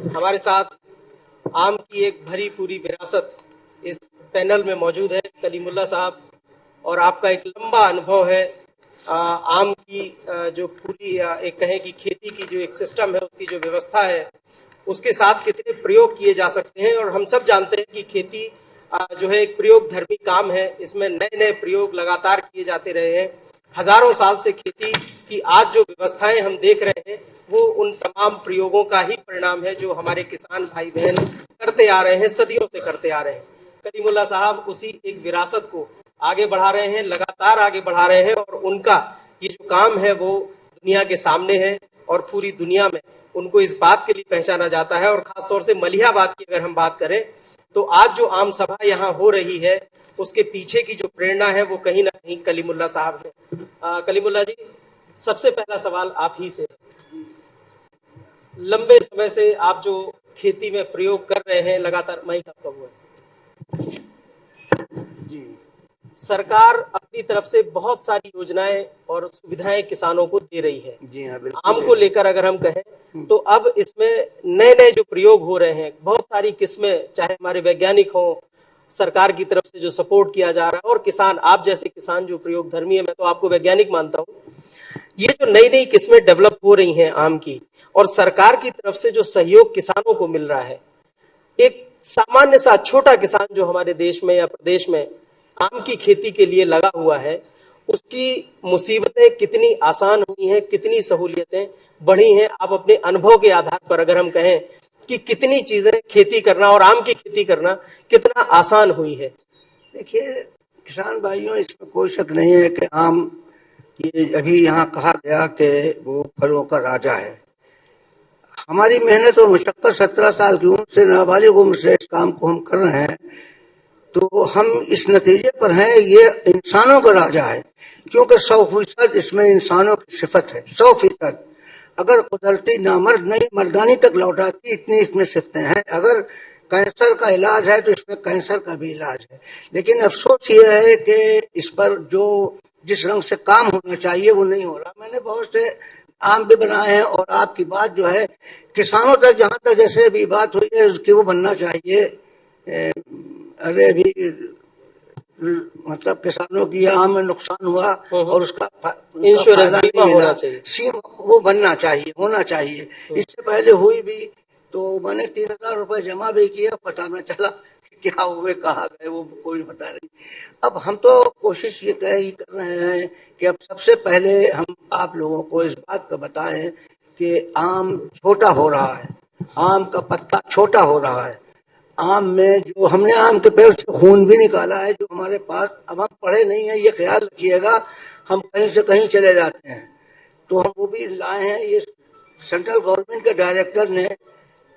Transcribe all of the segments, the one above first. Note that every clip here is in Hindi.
हमारे साथ आम की एक भरी पूरी विरासत इस पैनल में मौजूद है, कलीमुल्लाह साहब, और आपका एक लंबा अनुभव है आम की जो पूरी एक कहें कि खेती की जो एक सिस्टम है, उसकी जो व्यवस्था है, उसके साथ कितने प्रयोग किए जा सकते हैं। और हम सब जानते हैं कि खेती जो है एक प्रयोग धर्मी काम है। इसमें नए नए प्रयोग लगातार किए जाते रहे हैं। हजारों साल से खेती की आज जो व्यवस्थाएं हम देख रहे हैं, वो उन तमाम प्रयोगों का ही परिणाम है जो हमारे किसान भाई बहन करते आ रहे हैं, सदियों से करते आ रहे हैं। कलीमुल्लाह साहब उसी एक विरासत को आगे बढ़ा रहे हैं, लगातार आगे बढ़ा रहे हैं, और उनका ये जो काम है वो दुनिया के सामने है और पूरी दुनिया में उनको इस बात के लिए पहचाना जाता है। और खासतौर से मलिहाबाद की अगर हम बात करें तो आज जो आम सभा यहाँ हो रही है, उसके पीछे की जो प्रेरणा है वो कहीं ना कहीं कलीमुल्लाह साहब है। कलीमुल्लाह जी, सबसे पहला सवाल आप ही से। लंबे समय से आप जो खेती में प्रयोग कर रहे हैं, लगातार माइक आपका हुआ जी, सरकार अपनी तरफ से बहुत सारी योजनाएं और सुविधाएं किसानों को दे रही है। जी हाँ, आम को लेकर अगर हम कहें तो अब इसमें नए नए जो प्रयोग हो रहे हैं, बहुत सारी किस्में, चाहे हमारे वैज्ञानिक हो, सरकार की तरफ से जो सपोर्ट किया जा रहा है, और किसान, आप जैसे किसान जो प्रयोग धर्मी है, मैं तो आपको वैज्ञानिक मानता हूँ। ये जो नई नई किस्में डेवलप हो रही हैं आम की, और सरकार की तरफ से जो सहयोग किसानों को मिल रहा है, एक सामान्य सा छोटा किसान जो हमारे देश में या प्रदेश में आम की खेती के लिए लगा हुआ है, उसकी मुसीबतें कितनी आसान हुई हैं, कितनी सहूलियतें बढ़ी हैं। आप अपने अनुभव के आधार पर अगर हम कहें कि कितनी चीजें खेती करना और आम की खेती करना कितना आसान हुई है। देखिए किसान भाइयों, इसमें कोई शक नहीं है कि आम, ये अभी यहाँ कहा गया कि वो फलों का राजा है। हमारी मेहनत और मशक्कत 17 साल की उम्र से, नाबालिग उम्र से इस काम को हम कर रहे हैं, तो हम इस नतीजे पर हैं, ये इंसानों का राजा है। क्योंकि 100% इसमें इंसानों की सिफत है, 100%। अगर कुदरती नामर्द नहीं मर्दानी तक लौटाती, इतनी इसमें सिफतें हैं। अगर कैंसर का इलाज है तो इसमें कैंसर का भी इलाज है। लेकिन अफसोस ये है कि इस पर जो जिस रंग से काम होना चाहिए वो नहीं हो रहा। मैंने बहुत से आम भी बनाए हैं, और आपकी बात जो है किसानों तक, जहां तक जैसे भी बात हुई है उसकी, वो बनना चाहिए। अरे अभी मतलब किसानों की आम में नुकसान हुआ और उसका इंश्योरेंस बीमा होना चाहिए, वो बनना चाहिए, होना चाहिए। इससे पहले हुई भी तो मैंने 3000 रुपए जमा भी किया, पता न चला क्या हुए, कहाँ गए, वो कोई पता नहीं। अब हम तो कोशिश ये कर रहे हैं कि अब सबसे पहले हम आप लोगों को इस बात का बताएं कि आम छोटा हो रहा है, आम का पत्ता छोटा हो रहा है। आम में जो हमने आम के पेड़ से खून भी निकाला है जो हमारे पास, अब हम पढ़े नहीं है, ये ख्याल रखिएगा, हम कहीं से कहीं चले जाते हैं, तो हम वो भी लाए हैं। ये सेंट्रल गवर्नमेंट के डायरेक्टर ने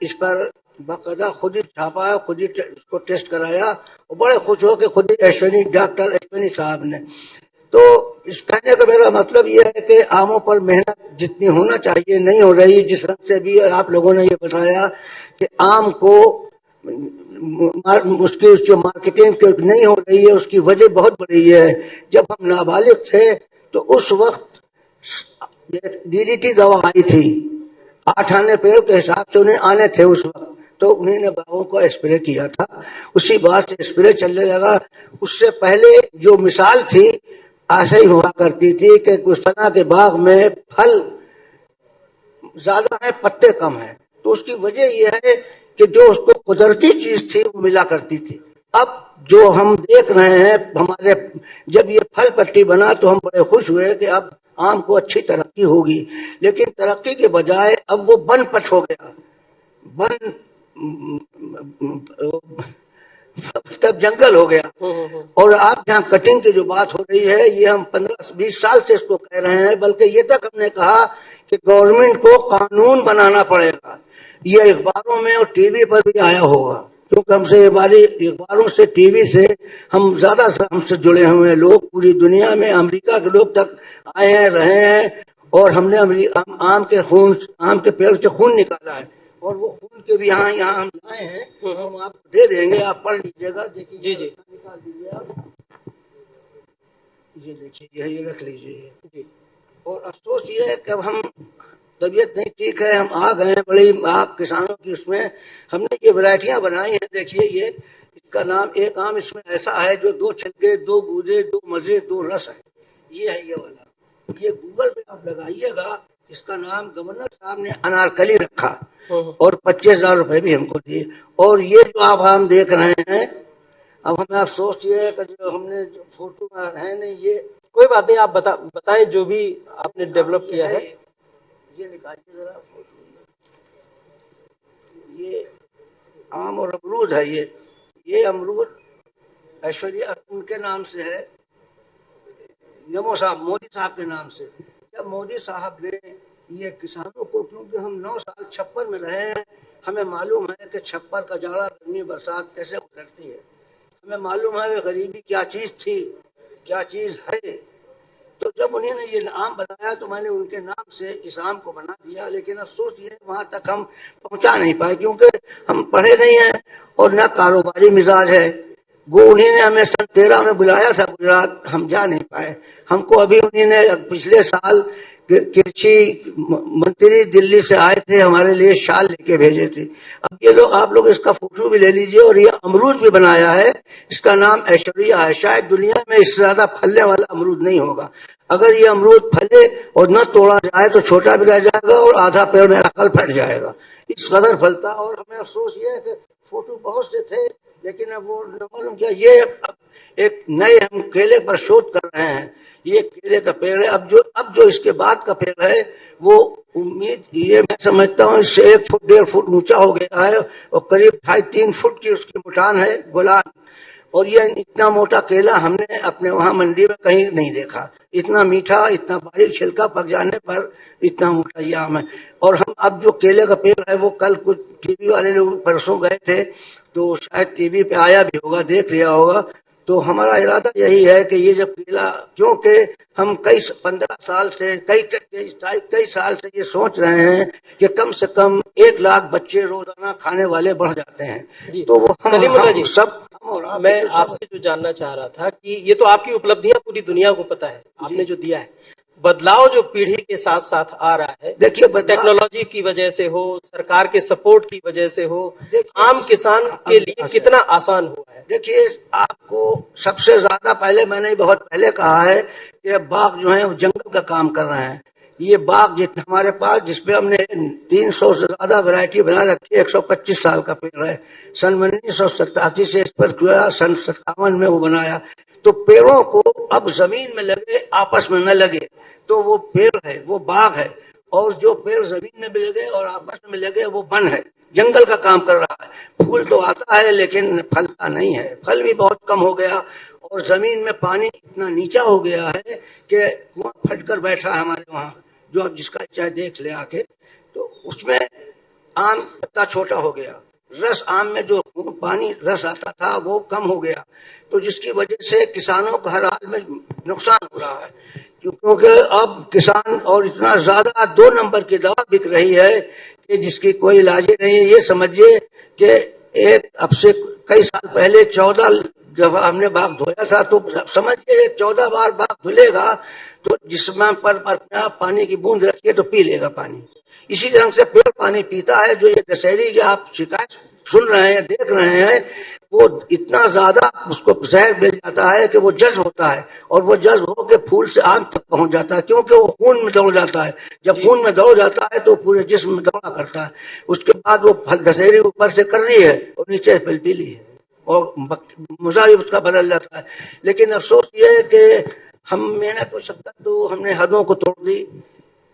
इस पर बाकायदा खुद ही छापा है, खुद ही इसको टेस्ट कराया, और बड़े खुश हो के खुद ही डॉक्टर अश्विनी साहब ने। तो इस कहने का मेरा मतलब ये है कि आमों पर मेहनत जितनी होना चाहिए नहीं हो रही। जिस रंग से भी आप लोगों ने ये बताया कि आम को उसकी जो मार्केटिंग नहीं हो रही है, उसकी वजह बहुत बड़ी है। जब हम नाबालिग थे तो उस वक्त डीडीटी दवा आई थी, 8 आने पेड़ के हिसाब से उन्हें आने थे उस वक्त, तो उन्होंने बागों को स्प्रे किया था। उसी बात से स्प्रे चलने लगा। उससे पहले जो मिसाल थी ऐसे ही हुआ करती थी कि उस तरह के बाग में फल ज्यादा है, पत्ते कम है। तो उसकी वजह यह है कि जो उसको कुदरती चीज थी वो मिला करती थी। अब जो हम देख रहे हैं, हमारे जब ये फल पट्टी बना तो हम बड़े खुश हुए कि अब आम को अच्छी तरक्की होगी, लेकिन तरक्की के बजाय अब वो वन पट हो गया, वन तब जंगल हो गया। और आप यहाँ कटिंग की जो बात हो रही है, ये हम 15-20 साल से इसको कह रहे हैं, बल्कि ये तक हमने कहा कि गवर्नमेंट को कानून बनाना पड़ेगा। ये अखबारों में और टीवी पर भी आया होगा, क्योंकि हमसे हमारी अखबारों से, टीवी से हम ज्यादा हमसे जुड़े हुए हैं लोग। पूरी दुनिया में अमेरिका के लोग तक आए हैं, रहे हैं, और हमने आम के पेड़ से खून निकाला है, और वो खून के भी यहाँ हम लाए हैं, हम आपको दे देंगे, आप पढ़ लीजिएगा। देखिए जी जी, निकाल दीजिए आप, ये देखिए, ये रख लीजिए। और अफसोस ये है कि अब हम तबीयत नहीं ठीक है, हम आ गए हैं बड़ी आप किसानों की उसमें हमने ये वैरायटियां बनाई हैं। देखिए ये इसका नाम, एक आम इसमें ऐसा है जो 2 छिलके, 2 गूदे, 2 मजे, 2 रस है। ये है ये वाला। ये गूगल पे आप लगाइएगा, इसका नाम गवर्नर साहब ने अनारकली रखा और 25,000 रुपए भी हमको दिए। और ये जो आप आम देख रहे हैं, अब हमें अफसोस ये है कि जो हमने जो फोटो में है नहीं, ये कोई बात नहीं, आप बताएं जो भी आपने डेवलप किया है। ये निकालिए जरा फोटो। ये आम और अमरूद है। ये अमरूद ऐश्वर्या उनके नाम से है, नमो साहब, मोदी साहब के नाम से। जब मोदी साहब ने ये किसानों को, क्योंकि हम 9 साल छप्पर में रहे हैं, हमें मालूम है कि छप्पर का जाड़ा, गर्मी, बरसात कैसे उतरती है। हमें मालूम है गरीबी क्या चीज थी, क्या चीज है। तो जब उन्होंने ये आम बनाया तो मैंने उनके नाम से इस आम को बना दिया। लेकिन अफसोस ये वहां तक हम पहुंचा नहीं पाए, क्योंकि हम पढ़े नहीं हैं और न कारोबारी मिजाज है। वो उन्होंने हमें सन 13 में बुलाया था गुजरात, हम जा नहीं पाए। हमको अभी उन्होंने पिछले साल कृषि मंत्री दिल्ली से आए थे, हमारे लिए शाल लेके भेजे थे। अब ये लोग, आप लोग इसका फोटो भी ले लीजिए। और ये अमरूद भी बनाया है, इसका नाम ऐश्वर्या है। शायद दुनिया में इससे ज्यादा फलने वाला अमरूद नहीं होगा। अगर ये अमरूद फले और न तोड़ा जाए तो छोटा भी रह जाएगा और आधा पेड़ में अकल फट जाएगा, इस कदर फलता। और हमें अफसोस ये है कि फोटो बहुत से थे, लेकिन अब वो मालूम क्या, ये एक नए हम केले पर शोध कर रहे हैं। ये केले का पेड़ है। अब जो इसके बाद का पेड़ है वो उम्मीद, ये मैं समझता हूँ इससे 1 फुट 1.5 फुट ऊंचा हो गया है और करीब 2.5-3 फुट की उसकी मुटान है, गोलान। और ये इतना मोटा केला हमने अपने वहां मंडी में कहीं नहीं देखा। इतना मीठा, इतना बारीक छिलका पक जाने पर इतना मोटा ये आम है। और हम अब जो केले का पेड़ है वो कल कुछ टीवी वाले लोग परसों गए थे, तो शायद टीवी पे आया भी होगा, देख लिया होगा। तो हमारा इरादा यही है कि ये जब केला, क्योंकि हम 15 साल से कई साल से ये सोच रहे हैं कि कम से कम 1 लाख बच्चे रोजाना खाने वाले बढ़ जाते हैं। तो वो हम सब मैं आपसे जो जानना चाह रहा था कि ये तो आपकी उपलब्धियां पूरी दुनिया को पता है, आपने जो दिया है, बदलाव जो पीढ़ी के साथ साथ आ रहा है, देखिए टेक्नोलॉजी की वजह से हो, सरकार के सपोर्ट की वजह से हो, आम किसान के लिए कितना आसान हुआ है। देखिए आपको सबसे ज्यादा, पहले मैंने बहुत पहले कहा है कि बाग जो है वो जंगल का काम कर रहे हैं। ये बाग जितना हमारे पास, जिसपे हमने 300 से ज्यादा वैरायटी बना रखी है, 125 साल का पेड़ है। सन 1987 से इस पर किया, सन 57 में वो बनाया। तो पेड़ों को अब जमीन में लगे, आपस में न लगे, तो वो पेड़ है, वो बाग है। और जो पेड़ जमीन में भी लगे और आपस में लगे वो वन है, जंगल का काम कर रहा है। फूल तो आता है लेकिन फलता नहीं है, फल भी बहुत कम हो गया। और जमीन में पानी इतना नीचा हो गया है कि कुआं फटकर बैठा है हमारे वहां, जो जिसका चाहे देख ले आके। तो उसमें आम पत्ता छोटा हो गया, रस आम में जो पानी रस आता था वो कम हो गया। तो जिसकी वजह से किसानों को हर हाल में नुकसान हो रहा है, क्योंकि अब किसान, और इतना ज्यादा 2 नंबर की दवा बिक रही है कि जिसकी कोई इलाज नहीं है। ये समझिए कि अब से कई साल पहले 14 जब हमने बाग धोया था, तो समझिए 14 बार बाग धुलेगा तो जिसमें पर पानी की बूंद रखिए तो पी लेगा पानी। इसी तरह से पेड़ पानी पीता है। जो ये दशहरी की आप शिकायत सुन रहे हैं, देख रहे हैं, वो इतना ज्यादा उसको जहर मिल जाता है कि वो जज्ब होता है, और वो जज्ब होकर फूल से आम तक पहुंच जाता है, क्योंकि वो खून में दौड़ जाता है। जब खून में दौड़ जाता है तो पूरे जिस्म में दौड़ा करता है। उसके बाद वो फल दशहरी ऊपर से कर रही है और नीचे पीली है, और मजा भी उसका बदल जाता है। लेकिन अफसोस ये है कि हम मेहनत हो सकता तो हमने हदों को तोड़ दी,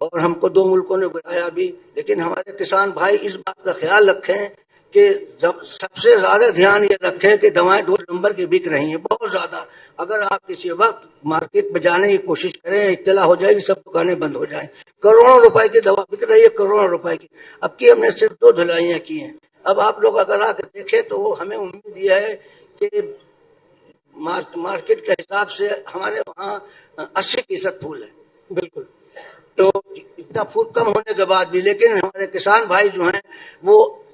और हमको 2 मुल्कों ने बुलाया भी। लेकिन हमारे किसान भाई इस बात का ख्याल रखें कि जब सबसे ज्यादा ध्यान ये रखें कि दवाएं 2 नंबर की बिक रही हैं, बहुत ज्यादा। अगर आप किसी वक्त मार्केट में जाने की कोशिश करें, इत्तला हो जाएगी, सब दुकानें बंद हो जाएं। करोड़ों रुपए की दवा बिक रही है, करोड़ों रुपए की। अब की हमने सिर्फ 2 धुलाइयां की हैं। अब आप लोग अगर आकर देखें तो हमें उम्मीद यह है कि मार्केट के हिसाब से हमारे वहाँ 80% फूल है। बिल्कुल। तो इतना फूल कम होने के बाद भी, लेकिन हमारे किसान भाई जो हैं वो,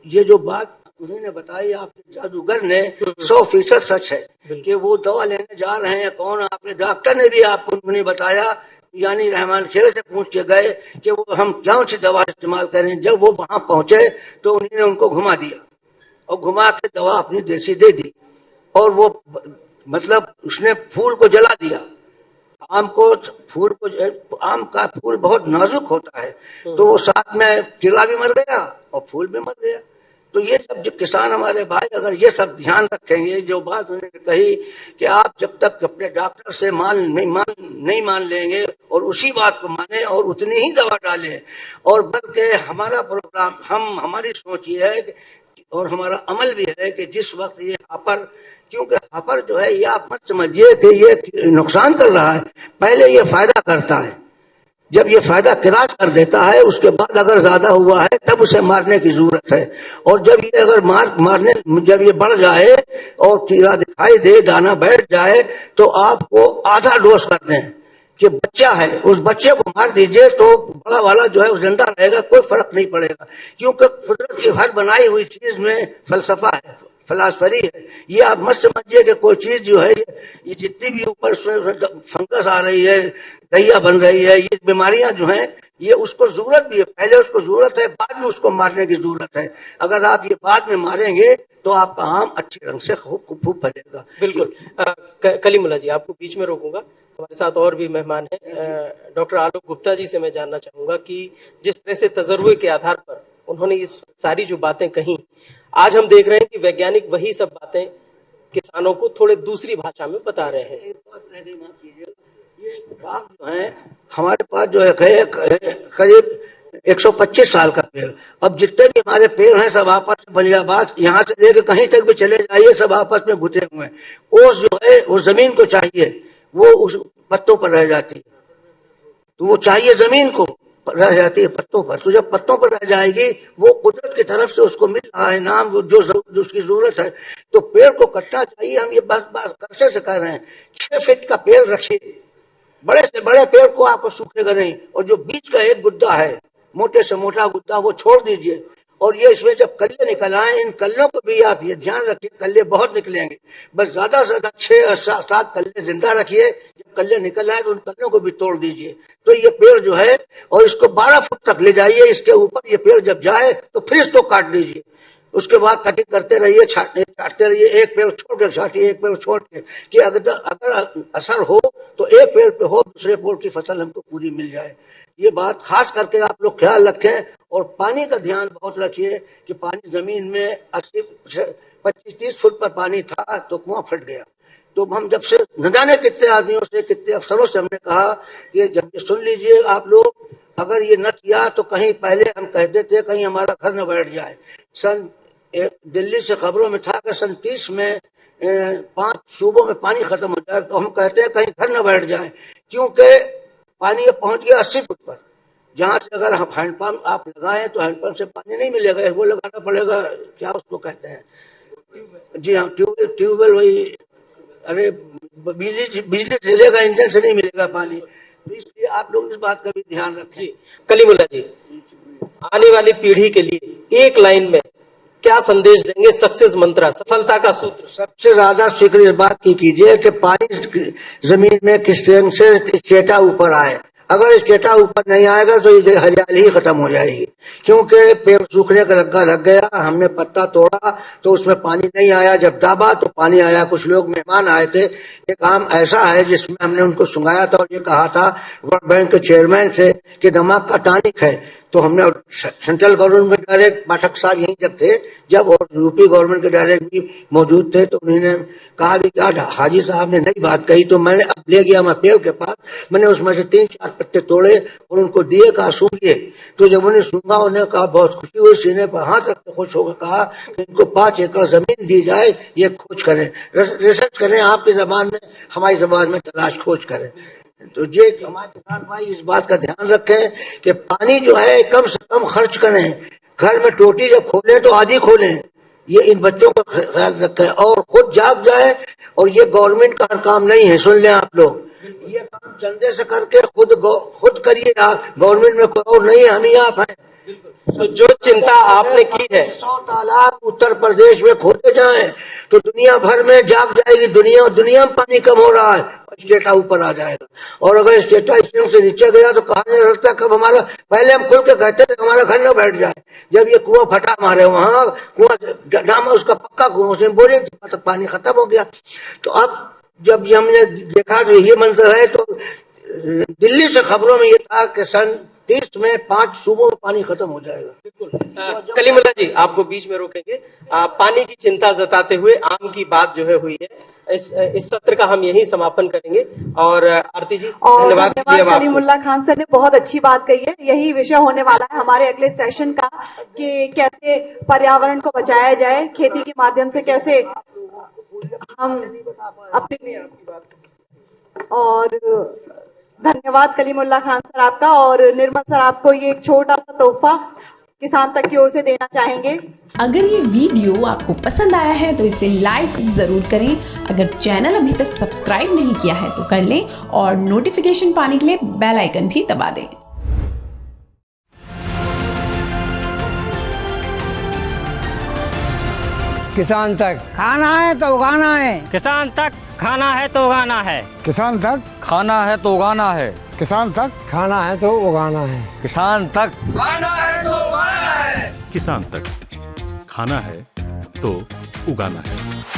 ये जो बात उन्होंने बताई आपके जादूगर ने, 100% सच है कि वो दवा लेने जा रहे हैं। कौन? आपने डॉक्टर ने भी आपको नहीं बताया, यानी रहमान खेल से पूछ के गए कि वो हम कौन सी दवा इस्तेमाल करें। जब वो वहां पहुंचे तो उन्होंने उनको घुमा दिया और घुमा के दवा अपनी देसी दे दी, और वो मतलब उसने फूल को जला दिया। आम का फूल बहुत नाजुक होता है, तो वो साथ में केला भी मर गया और फूल भी मर गया। तो ये सब जो किसान हमारे भाई अगर ये सब ध्यान रखेंगे, जो बात उन्होंने कही कि आप जब तक अपने डॉक्टर से नहीं मान लेंगे और उसी बात को माने और उतनी ही दवा डालें, और बल्कि हमारा प्रोग्राम हमारी सोच ये है और हमारा अमल भी है कि जिस वक्त ये क्योंकि हापर जो है ये आप मत समझिए कि ये नुकसान कर रहा है, पहले ये फायदा करता है। जब ये फायदा किराज कर देता है उसके बाद अगर ज्यादा हुआ है तब उसे मारने की जरूरत है। और जब ये अगर जब ये बढ़ जाए और कीड़ा दिखाई दे, दाना बैठ जाए, तो आपको आधा डोज कर दें कि बच्चा है उस बच्चे को मार दीजिए, तो बड़ा वाला जो है वो जिंदा रहेगा, कोई फर्क नहीं पड़ेगा। क्योंकि कुदरत की हर बनाई हुई चीज में फलसफा है, फिलासफरी है। ये आप मत समझिए कि कोई चीज जो है ये जितनी भी ऊपर फंगस आ रही है, दहिया बन रही है, ये बीमारियां जो हैं ये उसको जरूरत भी है, पहले उसको जरूरत है, बाद में उसको मारने की जरूरत है। अगर आप ये बाद में मारेंगे तो आपका आम अच्छे रंग से खूब फलेगा। बिल्कुल। कलीमुल्लाह जी, आपको बीच में रोकूंगा, हमारे साथ और भी मेहमान हैं। डॉक्टर आलोक गुप्ता जी से मैं जानना चाहूंगा कि जिस तरह से तजर्बे के आधार पर उन्होंने ये सारी जो बातें कही, आज हम देख रहे हैं कि वैज्ञानिक वही सब बातें किसानों को थोड़े दूसरी भाषा में बता रहे हैं। ये बाग जो है हमारे पास जो है करीब 125 साल का पेड़, अब जितने भी हमारे पेड़ हैं सब आपस में बलियाबाद, यहाँ से लेकर कहीं तक भी चले जाइए सब आपस में घुटे हुए हैं। ओस जो है वो जमीन को चाहिए, वो उस पत्तों पर रह जाती है, तो वो चाहिए जमीन को, रह जाती है पत्तों पर। तो जब पत्तों पर रह जाएगी वो कुदरत की तरफ से उसको मिल रहा है नाम जो उसकी जरूरत है, तो पेड़ को कटना चाहिए। हम ये बात करसे से कर रहे हैं, 6 फीट का पेड़ रखिए, बड़े से बड़े पेड़ को आपको सूखेगा नहीं, और जो बीच का एक गुद्दा है, मोटे से मोटा गुद्दा, वो छोड़ दीजिए। और ये इसमें जब कल्ले निकल आए, इन कल्लों को भी आप ये ध्यान रखिए, कल्ले बहुत निकलेंगे, बस ज्यादा से ज्यादा 6 और 7 कल्ले जिंदा रखिए। जब कल्ले निकल आए तो उन कल्लों को भी तोड़ दीजिए। तो ये पेड़ जो है, और इसको 12 फुट तक ले जाइए, इसके ऊपर ये पेड़ जब जाए तो फिर इसको काट दीजिए। उसके बाद कटिंग करते रहिए, छाटते रहिए, एक पेड़ छोड़ के छाटिए, एक पेड़ छोड़ के, कि अगर असर हो तो एक पेड़ पे हो, दूसरे पेड़ की फसल हमको पूरी मिल जाए। ये बात खास करके आप लोग ख्याल रखें। और पानी का ध्यान बहुत रखिए कि पानी जमीन में 25-30 फुट पर पानी था तो कुआं फट गया। तो हम जब से न जाने कितने आदमियों से, कितने अफसरों से हमने कहा कि जब ये सुन लीजिए आप लोग, अगर ये न किया तो कहीं पहले हम कहते थे कहीं हमारा घर न बैठ जाए। दिल्ली से खबरों में था कि सन 30 में 5 सूबों में पानी खत्म हो जाए, तो हम कहते हैं कहीं घर न बैठ जाए, क्योंकि पानी अब पहुंच गया 80 फुट पर, जहां से अगर हम हैंडपंप आप लगाएं तो हैंडपंप से पानी नहीं मिलेगा, वो लगाना पड़ेगा, क्या उसको कहते हैं, जी हाँ, ट्यूबवेल, वही, अरे बिजली से लेगा, इंजन से नहीं मिलेगा पानी। तो इसलिए आप लोग इस बात का भी ध्यान रखें। कलीमुल्लाह जी, आने वाली पीढ़ी के लिए एक लाइन में क्या संदेश देंगे, सक्सेस मंत्र, सफलता का सूत्र? सबसे ज्यादा फिक्र इस बात की कीजिए कि पानी जमीन में किस रंग से चेटा ऊपर आए। अगर इस चेटा ऊपर नहीं आएगा तो ये हरियाली ही खत्म हो जाएगी, क्योंकि पेड़ सूखने का लग्गा लग गया, हमने पत्ता तोड़ा तो उसमें पानी नहीं आया, जब दाबा तो पानी आया। कुछ लोग मेहमान आए थे, एक आम ऐसा है जिसमें हमने उनको सुंघाया था और ये कहा था वर्ल्ड बैंक के चेयरमैन से कि दिमाग का टॉनिक है। तो हमने सेंट्रल गवर्नमेंट में डायरेक्ट पाठक साहब यहीं जब थे, जब और यूपी गवर्नमेंट के डायरेक्ट भी मौजूद थे, तो उन्होंने कहा भी क्या हाजी साहब ने नई बात कही। तो मैंने अब ले गया मैं पेड़ के पास, मैंने उसमें से 3-4 पत्ते तोड़े और उनको दिए, कहा सूंघिए। तो जब उन्हें सूंघा, उन्हें कहा, बहुत खुशी हुई, सीने पर हाथ रखते खुश होकर कहा कि इनको 5 एकड़ जमीन दी जाए, ये खोज करें, रिसर्च करें, आपकी जबान में, हमारी जबान में तलाश खोज करें। तो ये हमारे किसान भाई इस बात का ध्यान रखें कि पानी जो है कम से कम खर्च करें। घर में टोटी जब खोलें तो आधी खोलें, ये इन बच्चों का ख्याल रखें और खुद जाग जाए। और ये गवर्नमेंट का हर काम नहीं है, सुन लें आप लोग, ये काम चंदे से करके खुद करिए आप, गवर्नमेंट में कोई और नहीं है, हम ही आप हैं। तो जो चिंता आपने की है, 100 तालाब उत्तर प्रदेश में खोदे जाएं तो दुनिया भर में जाग जाएगी। दुनिया में पानी कम हो रहा है, स्टेटा ऊपर आ जाएगा। और अगर स्टेटा स्टेशन से नीचे गया तो कहा नहीं सकता कब हमारा, पहले हम खुल के कहते थे हमारा घर न बैठ जाए, जब ये कुआं फटा हमारे वहां, कुआं नाम उसका पक्का कुआं, उसमें बोरिंग तक पानी खत्म हो गया। तो अब जब ये हमने देखा तो ये मंजर है, तो दिल्ली से खबरों में ये था कि सन 30 में 5 सूबों में पानी खत्म हो जाएगा। बिल्कुल। कलीमुल्लाह जी, आपको बीच में रोकेंगे। पानी की चिंता जताते हुए आम की बात जो है हुई है, इस सत्र का हम यही समापन करेंगे। और आरती जी, धन्यवाद कलीमुल्लाह खान सर ने बहुत अच्छी बात कही है। यही विषय होने वाला है हमारे अगले सेशन का कि कैसे पर्यावरण को बचाया जाए, खेती के माध्यम से कैसे हम अपनी। और धन्यवाद कलीमुल्लाह खान सर आपका। और निर्मल सर, आपको ये एक छोटा सा तोहफा किसान तक की ओर से देना चाहेंगे। अगर ये वीडियो आपको पसंद आया है तो इसे लाइक जरूर करें। अगर चैनल अभी तक सब्सक्राइब नहीं किया है तो कर लें और नोटिफिकेशन पाने के लिए बेल आइकन भी दबा दें। किसान तक खाना है तो उगाना है, किसान तक खाना है तो उगाना है, किसान तक खाना है तो उगाना है, किसान तक खाना है तो उगाना है, किसान तक खाना है तो उगाना है, किसान तक खाना है तो उगाना है।